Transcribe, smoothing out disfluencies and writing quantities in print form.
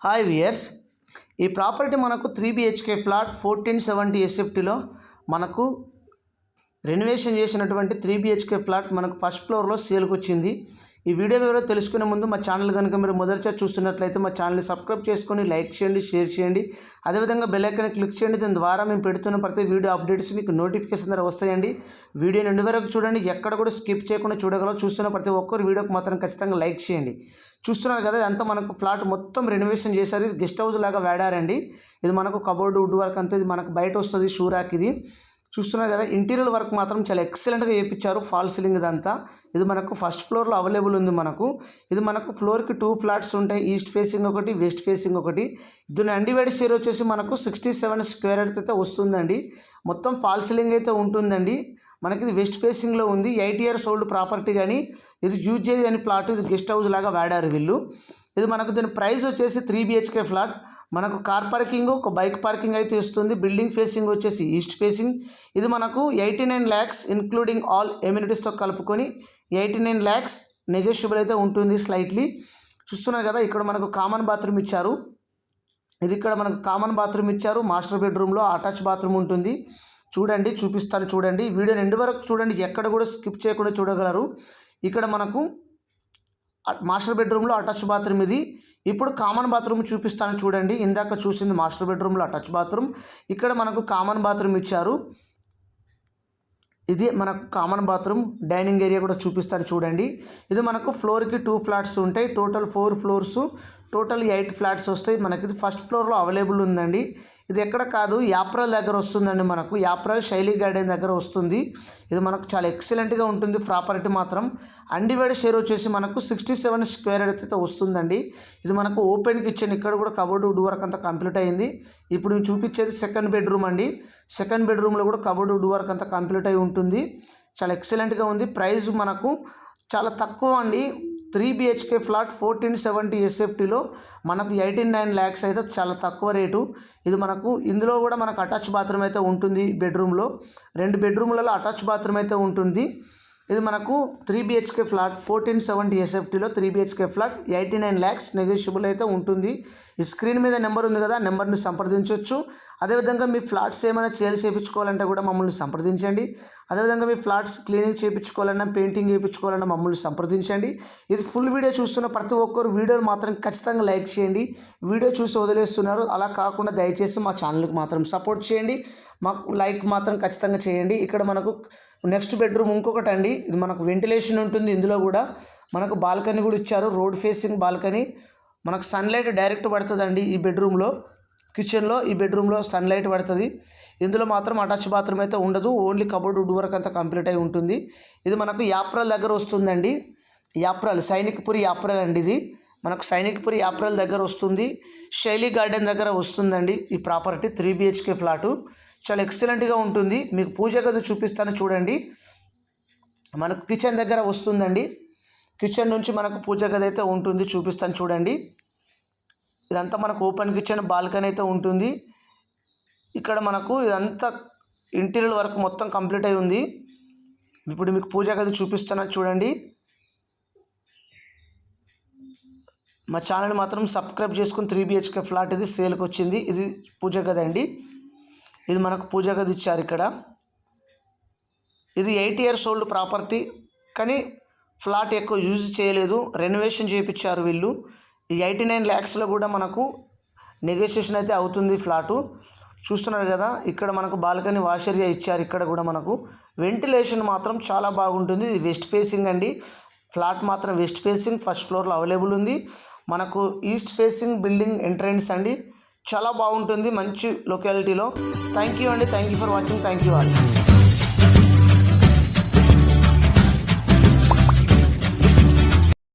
Hi viewers, ఈ property మనకు 3 BHK flat 1470 SFTలో మనకు రెనోవేషన్ చేసినటువంటి 3 BHK ఫ్లాట్ మనకు ఫస్ట్ ఫ్లోర్లో సేల్కి వచ్చింది. ఈ వీడియో వివరాలు తెలుసుకునే ముందు మా ఛానల్ కనుక మీరు మొదటిసారి చూస్తున్నట్లయితే మా ఛానల్ని సబ్స్క్రైబ్ చేసుకొని లైక్ చేయండి, షేర్ చేయండి. అదేవిధంగా బెల్ ఐకాన్ క్లిక్ చేయండి. దాని ద్వారా మేము పెడుతున్న ప్రతి వీడియో అప్డేట్స్ మీకు నోటిఫికేషన్ ద్వారా వస్తాయండి. వీడియోని ఎండ్ వరకు చూడండి, ఎక్కడ కూడా స్కిప్ చేయకుండా చూడగలరు. చూస్తున్న ప్రతి ఒక్కరు వీడియోకి మాత్రం ఖచ్చితంగా లైక్ చేయండి. చూస్తున్నారు కదా, ఇదంతా మనకు ఫ్లాట్ మొత్తం రెనోవేషన్ చేశారు. గెస్ట్ హౌస్ లాగా వాడారండి. ఇది మనకు కబోర్డ్ వుడ్ వర్క్ అంతా ఇది మనకు బయట వస్తుంది. షూరాక్ ఇది చూస్తున్నారు కదా. ఇంటీరియర్ వర్క్ మాత్రం చాలా ఎక్సలెంట్గా చేయించారు. ఫాల్ సీలింగ్ ఇదంతా. ఇది మనకు ఫస్ట్ ఫ్లోర్లో అవైలబుల్ ఉంది. ఇది మనకు ఫ్లోర్కి 2 ఫ్లాట్స్ ఉంటాయి. ఈస్ట్ ఫేసింగ్ ఒకటి, వెస్ట్ ఫేసింగ్ ఒకటి. దీని అన్డివైడ్ షేర్ వచ్చేసి మనకు 67 స్క్వేర్ యార్డ్ అయితే వస్తుందండి. మొత్తం ఫాల్ సీలింగ్ అయితే ఉంటుందండి. మనకి ఇది వెస్ట్ ఫేసింగ్లో ఉంది. 8 years ఓల్డ్ ప్రాపర్టీ. కానీ ఇది యూజ్ చేయని ప్లాట్. ఇది గెస్ట్ హౌస్ లాగా వాడారు వీళ్ళు. ఇది మనకు దీని ప్రైస్ వచ్చేసి 3 BHK ఫ్లాట్. మనకు కార్ పార్కింగ్, ఒక బైక్ పార్కింగ్ అయితే ఇస్తుంది. బిల్డింగ్ ఫేసింగ్ వచ్చేసి ఈస్ట్ ఫేసింగ్. ఇది మనకు 89 lakhs ఇంక్లూడింగ్ ఆల్ ఎమ్యూనిటీస్తో కలుపుకొని 89 lakhs నెగోషియబుల్ అయితే ఉంటుంది స్లైట్లీ. చూస్తున్నారు కదా, ఇక్కడ మనకు కామన్ బాత్రూమ్ ఇచ్చారు. ఇది ఇక్కడ మనకు కామన్ బాత్రూమ్ ఇచ్చారు. మాస్టర్ బెడ్రూమ్లో అటాచ్ బాత్రూమ్ ఉంటుంది. చూడండి, చూపిస్తాను చూడండి. వీడియోని ఎండ్ వరకు చూడండి, ఎక్కడ కూడా స్కిప్ చేయకుండా చూడగలరు. ఇక్కడ మనకు మాస్టర్ బెడ్రూమ్లో అటాచ్ బాత్రూమ్ ఇది. ఇప్పుడు కామన్ బాత్రూమ్ చూపిస్తాను చూడండి. ఇందాక చూసింది మాస్టర్ బెడ్రూమ్లో అటాచ్ బాత్రూమ్. ఇక్కడ మనకు కామన్ బాత్రూమ్ ఇచ్చారు. ఇది మనకు కామన్ బాత్రూమ్. డైనింగ్ ఏరియా కూడా చూపిస్తాను చూడండి. ఇది మనకు ఫ్లోర్కి 2 ఫ్లాట్స్ ఉంటాయి. టోటల్ 4 ఫ్లోర్స్, టోటల్ 8 ఫ్లాట్స్ వస్తాయి. మనకి ఇది ఫస్ట్ ఫ్లోర్లో అవైలబుల్ ఉందండి. ఇది ఎక్కడ కాదు, యాప్రల్ దగ్గర వస్తుందండి. మనకు యాప్రల్ శైలి గార్డెన్ దగ్గర వస్తుంది. ఇది మనకు చాలా ఎక్సలెంట్గా ఉంటుంది ప్రాపర్టీ మాత్రం. అన్డివైడ్ షేర్ వచ్చేసి మనకు 67 స్క్వేర్ యార్డ్ అయితే వస్తుందండి. ఇది మనకు ఓపెన్ కిచెన్. ఇక్కడ కూడా కబోర్డ్ వుడ్ వర్క్ అంతా కంప్లీట్ అయింది. ఇప్పుడు నేను చూపించేది సెకండ్ బెడ్రూమ్ అండి. సెకండ్ బెడ్రూమ్లో కూడా కబోర్డ్ వుడ్ వర్క్ అంతా కంప్లీట్ అయి ఉంటుంది. చాలా ఎక్సలెంట్గా ఉంది. ప్రైస్ మనకు చాలా తక్కువ అండి. 3 BHK ఫ్లాట్ 1470 SFTలో మనకు 89 lakhs అయితే చాలా తక్కువ రేటు. ఇది మనకు ఇందులో కూడా మనకు అటాచ్ బాత్రూమ్ అయితే ఉంటుంది. బెడ్రూమ్లో 2 బెడ్రూమ్లలో అటాచ్ బాత్రూమ్ అయితే ఉంటుంది. ఇది మనకు 3 BHK flat 1470 SFTలో 3 BHK flat 89 lakhs negotiable అయితే ఉంటుంది. ఈ స్క్రీన్ మీద నెంబర్ ఉంది కదా, నెంబర్ని సంప్రదించవచ్చు. అదేవిధంగా మీ ఫ్లాట్స్ ఏమైనా చేయించుకోవాలంటే కూడా మమ్మల్ని సంప్రదించండి. అదేవిధంగా మీ ఫ్లాట్స్ క్లీనింగ్ చేయించుకోవాలన్నా, పెయింటింగ్ చేయించుకోవాలన్నా మమ్మల్ని సంప్రదించండి. ఇది ఫుల్ వీడియో చూస్తున్న ప్రతి ఒక్కరు వీడియోని మాత్రం ఖచ్చితంగా లైక్ చేయండి. వీడియో చూసి వదిలేస్తున్నారు, అలా కాకుండా దయచేసి మా ఛానల్కి మాత్రం సపోర్ట్ చేయండి. మాకు లైక్ మాత్రం ఖచ్చితంగా చేయండి. ఇక్కడ మనకు నెక్స్ట్ బెడ్రూమ్ ఇంకొకటి అండి. ఇది మనకు వెంటిలేషన్ ఉంటుంది. ఇందులో కూడా మనకు బాల్కనీ కూడా ఇచ్చారు. Road facing balcony. మనకు సన్లైట్ డైరెక్ట్ పడుతుందండి ఈ బెడ్రూమ్లో. కిచెన్లో ఈ బెడ్రూమ్లో సన్లైట్ పడుతుంది. ఇందులో మాత్రం అటాచ్ బాత్రూమ్ అయితే ఉండదు. ఓన్లీ కబోర్డ్ వుడ్ వర్క్ అంతా కంప్లీట్ అయి ఉంటుంది. ఇది మనకు యాప్రల్ దగ్గర వస్తుందండి. యాప్రల్ సైనిక్పురి యాప్రల్ అండి. ఇది మనకు సైనిక్పురి యాప్రల్ దగ్గర వస్తుంది. శైలి గార్డెన్ దగ్గర వస్తుందండి ఈ ప్రాపర్టీ. 3 BHK ఫ్లాటు చాలా ఎక్సలెంట్గా ఉంటుంది. మీకు పూజ గది చూపిస్తాను చూడండి. మనకు కిచెన్ దగ్గర వస్తుందండి. కిచెన్ నుంచి మనకు పూజ గది అయితే ఉంటుంది. చూపిస్తాను చూడండి. ఇదంతా మనకు ఓపెన్ కిచెన్, బాల్కనీ అయితే ఉంటుంది. ఇక్కడ మనకు ఇదంతా ఇంటీరియర్ వర్క్ మొత్తం కంప్లీట్ అయి ఉంది. ఇప్పుడు మీకు పూజ గది చూపిస్తాను చూడండి. మా ఛానల్ మాత్రం సబ్స్క్రైబ్ చేసుకుని 3 BHK ఫ్లాట్ ఇది సేల్కి వచ్చింది. ఇది పూజ గది అండి. ఇది మనకు పూజ గది ఇచ్చారు ఇక్కడ. ఇది 8 years ఓల్డ్ ప్రాపర్టీ. కానీ ఫ్లాట్ ఎక్కువ యూజ్ చేయలేదు, రెనోవేషన్ చేయించారు వీళ్ళు. ఈ 89 lakhsలో కూడా మనకు నెగోషియేషన్ అయితే అవుతుంది ఫ్లాటు. చూస్తున్నారు కదా, ఇక్కడ మనకు బాల్కనీ వాష్ ఏరియా ఇచ్చారు. ఇక్కడ కూడా మనకు వెంటిలేషన్ మాత్రం చాలా బాగుంటుంది. ఇది వెస్ట్ ఫేసింగ్ అండి. ఫ్లాట్ మాత్రం వెస్ట్ ఫేసింగ్ ఫస్ట్ ఫ్లోర్లో అవైలబుల్ ఉంది. మనకు ఈస్ట్ ఫేసింగ్ బిల్డింగ్ ఎంట్రన్స్ అండి. చాలా బాగుంటుంది, మంచి లొకాలిటీలో. థ్యాంక్ యూ అండి. Thank you for watching. Thank you all.